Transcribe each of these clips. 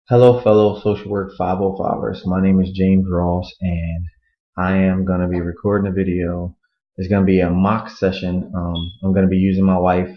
Hello, fellow Social Work 505ers. My name is James Ross, and I am going to be recording a video. It's going to be a mock session. I'm going to be using my wife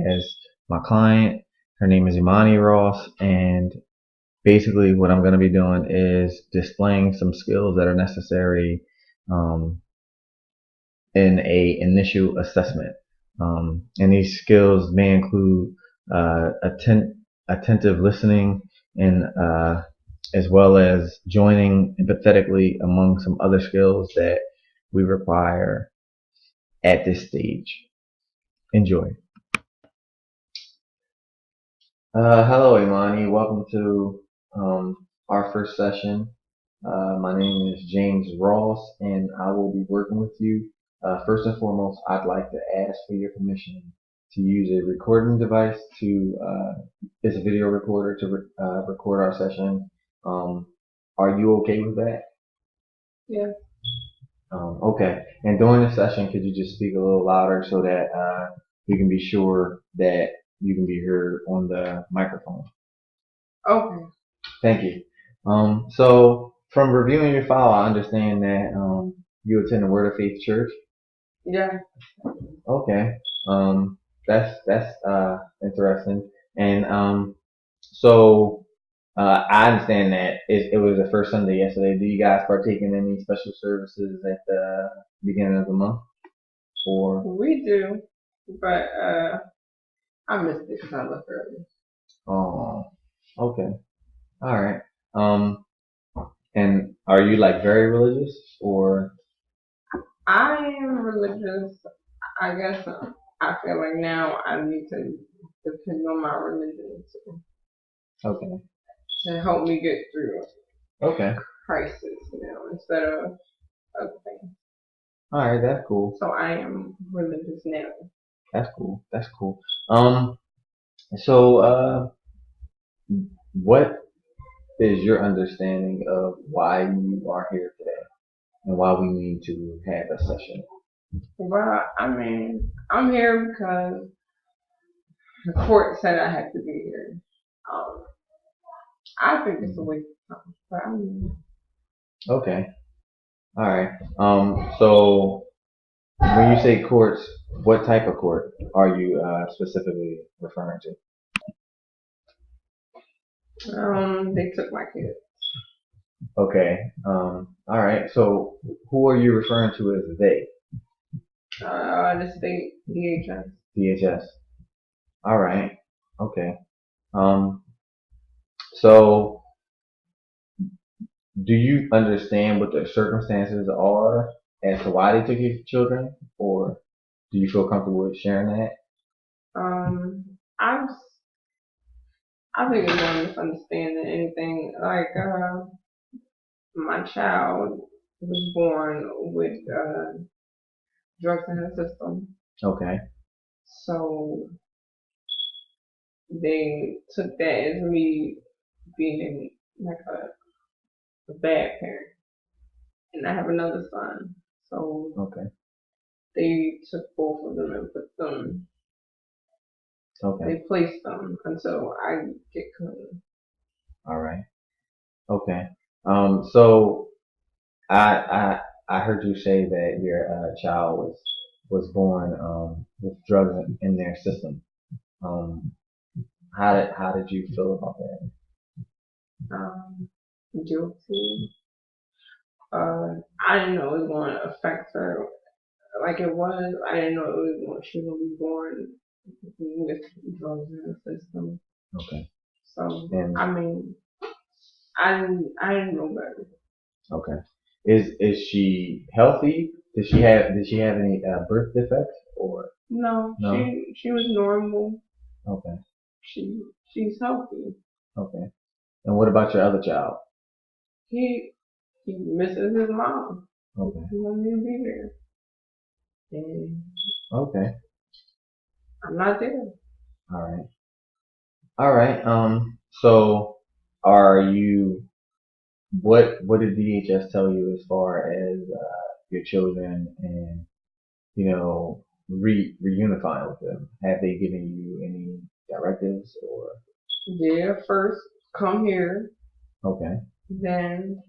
as my client. Her name is Imani Ross, and basically what I'm going to be doing is displaying some skills that are necessary um, in a initial assessment. And these skills may include attentive listening and as well as joining empathetically among some other skills that we require at this stage. Enjoy. Hello, Imani. Welcome to our first session. My name is James Ross, and I will be working with you. First and foremost, I'd like to ask for your permission to use a recording device it's a video recorder to record our session. Um, are you okay with that? Yeah. Okay. And during the session, could you just speak a little louder so that we can be sure that you can be heard on the microphone? Okay. Thank you. So from reviewing your file, I understand that you attend the Word of Faith Church. Yeah. Okay. That's interesting. And so I understand that it was the first Sunday yesterday. Do you guys partake in any special services at the beginning of the month? Or We do, but I missed it because I left early. oh, okay, all right. Um, and are you like very religious or I am religious. I guess I feel like now I need to depend on my religion okay? to help me get through Okay, crisis, instead of other things. all right. That's cool. So I am religious now. That's cool. That's cool. Um, so what is your understanding of why you are here today and why we need to have a session? Well, I mean, I'm here because the court said I had to be here. Um, I think it's a waste of time, but I mean, Okay. All right. So when you say courts, what type of court are you specifically referring to? they took my kid. Okay. All right. So who are you referring to as they? The state DHS. DHS. All right. Okay. Um, so do you understand what the circumstances are as to why they took your children, or do you feel comfortable with sharing that? I I think it's more misunderstanding anything. Like my child was born with drugs in her system, Okay. so they took that as me being like a bad parent. And I have another son, so Okay. they took both of them and put them. Okay. They placed them until I get clean. All right. Okay. So I I heard you say that your child was born with drugs in their system. Um, how did you feel about that? Um, Guilty. I didn't know it was going to affect her like it was. I didn't know it was going. She was going to be born with drugs in the system. Okay. So And I mean, I didn't know better. okay. Is she healthy? Did she have any birth defects or No, no? she was normal. Okay. She's healthy. Okay. And what about your other child? He he misses his mom. Okay. He wants me to be there, and Okay. I'm not there. All right. All right. So are you what did DHS tell you as far as your children and reunifying with them? Have they given you any directives or Yeah, first come here. Okay. Then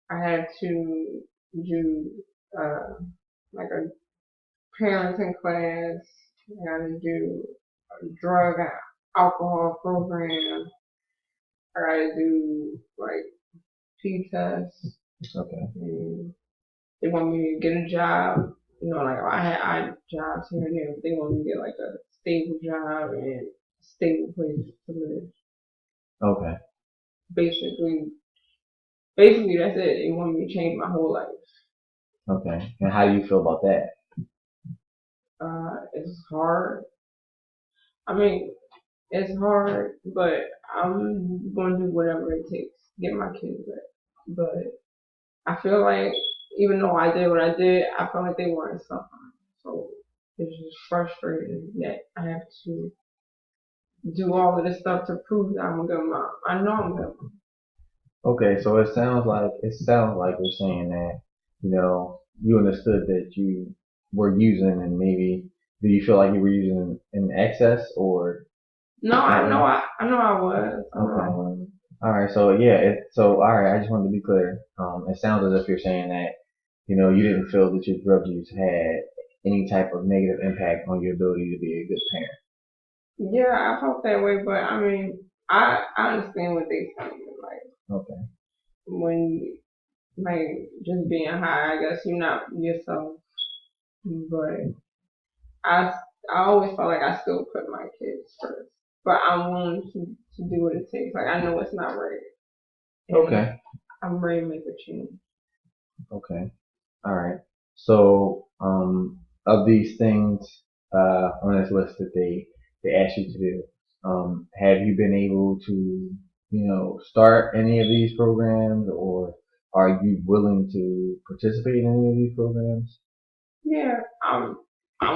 I had to do like a parenting class. I had to do a drug and alcohol program. I got to do like P tests. Okay. And they want me to get a job. You know, like I had odd jobs here and there, but they want me to get like a stable job and a stable place to live. Okay. Basically, basically that's it. They want me to change my whole life. Okay. And how do you feel about that? It's hard. I mean, it's hard, but I'm going to do whatever it takes to get my kids back. But I feel like even though I did what I did, I feel like they weren't suffering. So it's just frustrating that I have to do all of this stuff to prove that I'm a good mom. I know I'm a good mom. Okay, so it sounds like you're saying that, you understood that you were using, and maybe do you feel like you were using in excess or No, not I know really? I was. I know I Okay. was. All right. So yeah, all right. I just wanted to be clear. It sounds as if you're saying that, you didn't feel that your drug use had any type of negative impact on your ability to be a good parent. Yeah, I felt that way, but I mean, I understand what they saying. Like Okay. when like just being high, I guess you're not yourself. But I I always felt like I still put my kids first. But I'm willing to do what it takes. Like I know it's not right, and Okay. I'm ready to make a change. Okay. All right. So, of these things on this list that they asked you to do, have you been able to, start any of these programs, or are you willing to participate in any of these programs? Yeah, I'm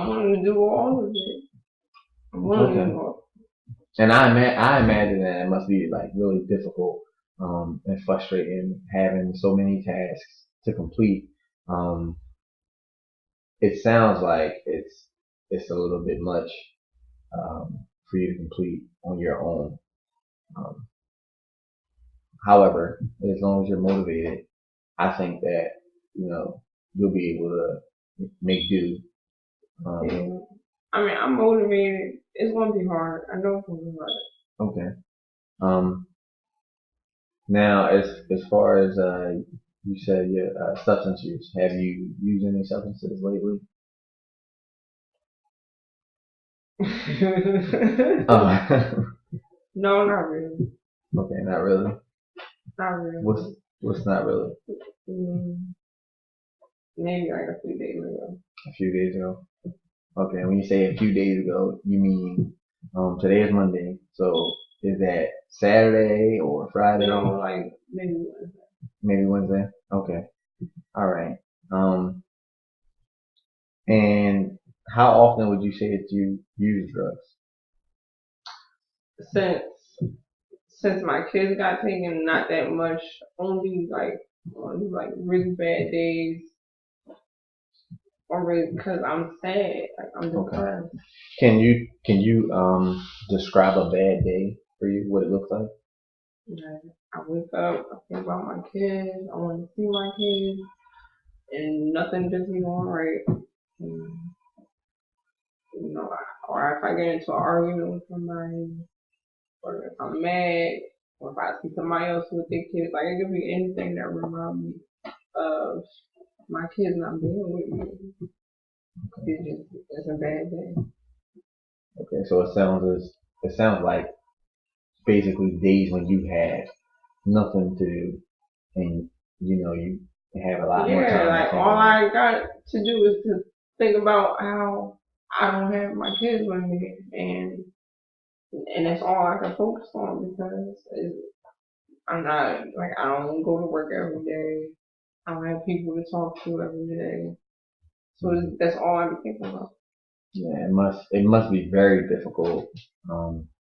willing to do all of it. I'm willing to Okay. do all. And I imagine that it must be like really difficult, and frustrating having so many tasks to complete. Um, it sounds like it's a little bit much, for you to complete on your own. Um, however, as long as you're motivated, I think that you'll be able to make do. Um, Yeah. I mean, I'm motivated. It's gonna be hard. I know it's gonna be hard. okay. Um, now, as far as you said your substance use, have you used any substances lately? Oh, No, not really. okay, not really. Not What's really. what's not really? Mm, maybe like a few days ago. A few days ago. Okay, when you say a few days ago, you mean today is Monday, so is that Saturday or No, Friday? like maybe Wednesday. Maybe Wednesday? Okay, all right. Um, and how often would you say that you use drugs? Since since my kids got taken, not that much. Only like really bad days, or really because I'm sad. Like I'm Okay. depressed. Can you describe a bad day for you? What it looks like? Like, I wake up, I think about my kids. I want to see my kids, and nothing just be going right. And, or if I get into an argument with somebody, or if I'm mad, or if I see somebody else with their kids, like it could be anything that reminds me of my kids not being with me. It's a bad day. Okay, so it sounds like basically days when you had nothing to do, and you have a lot more Yeah, time to like think all about. I got to do is to think about how I don't have my kids with me, and that's all I can focus on because I'm not like I don't go to work every day. I don't have people to talk to every day. So that's all I'm thinking about. Yeah, it must be very difficult,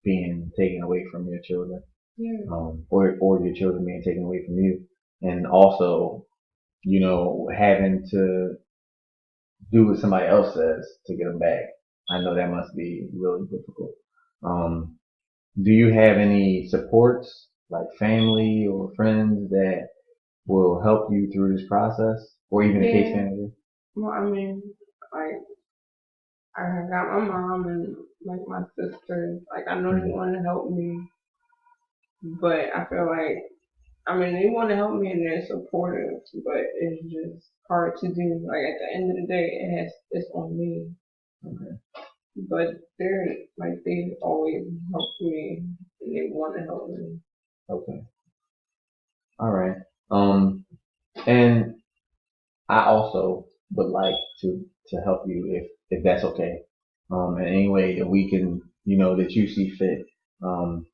being taken away from your children, Yeah. or your children being taken away from you, and also having to do what somebody else says to get them back. I know that must be really difficult. Um, do you have any supports like family or friends that will help you through this process, or even a case manager? Well, I mean, like I got my mom and like my sisters. Like I know they want to help me, but I feel like I mean they want to help me and they're supportive, but it's just hard to do. Like at the end of the day, it's on me. Okay. But they're like they always help me and they want to help me. Okay. All right. And I also would like to help you if that's okay. In any way that we can, that you see fit. Um,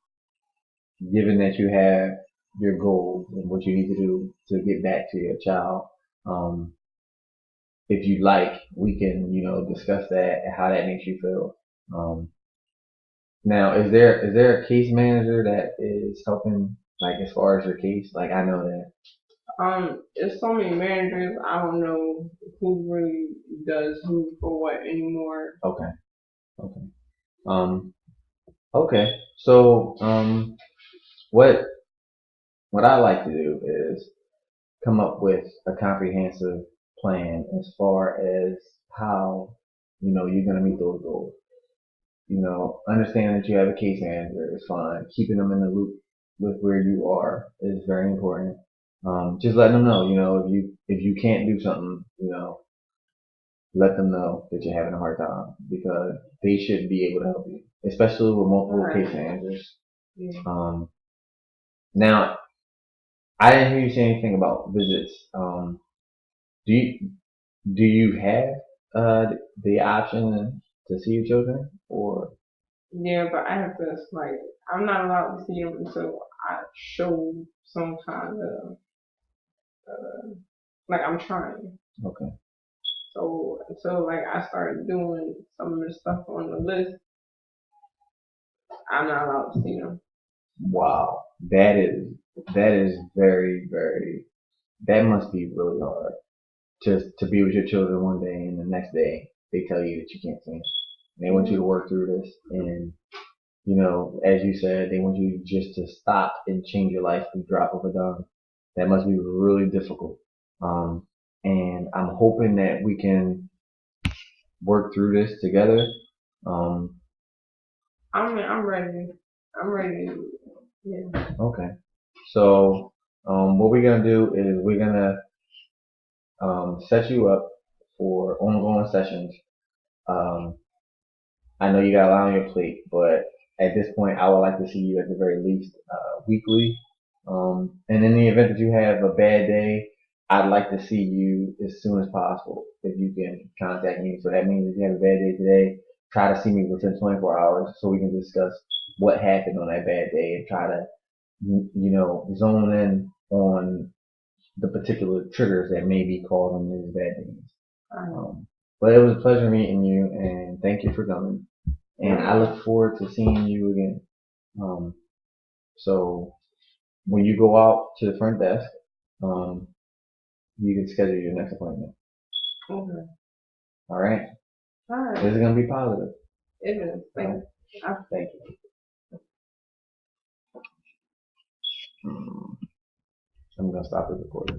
given that you have your goals and what you need to do to get back to your child, um, if you like, we can, discuss that and how that makes you feel. Now, is there a case manager that is helping, like as far as your case? Like I know that. There's so many managers. I don't know who really does who for what anymore. Okay. Okay. Um. Okay. So, what I like to do is come up with a comprehensive plan as far as how, you're going to meet those goals. Understand that you have a case manager is fine. Keeping them in the loop with where you are is very important. Just letting them know, if you can't do something, let them know that you're having a hard time because they should be able to help you, especially with multiple case managers. Yeah. Now, I didn't hear you say anything about visits. Do you have the option to see your children, or? Yeah, but I have to like I'm not allowed to see them until I show some kind of like I'm trying. Okay. So until like I start doing some of the stuff on the list, I'm not allowed to see them. Wow, that is very, very. That must be really hard to be with your children one day and the next day they tell you that you can't see them. They want you to work through this, and as you said, they want you just to stop and change your life with the drop of a dime. That must be really difficult. And I'm hoping that we can work through this together. Um, I'm ready. I'm ready. Yeah. okay. So, what we're gonna do is we're gonna set you up for ongoing sessions. Um, I know you got a lot on your plate, but at this point, I would like to see you at the very least weekly. And in the event that you have a bad day, I'd like to see you as soon as possible if you can contact me. So that means if you have a bad day today, try to see me within 24 hours so we can discuss what happened on that bad day and try to, zone in on the particular triggers that may be causing these bad days. But it was a pleasure meeting you, and thank you for coming. And I look forward to seeing you again. So when you go out to the front desk, you can schedule your next appointment. Okay. All right. All right. This is gonna be positive. It is. Thank you. Thank you. I'm gonna stop the recording.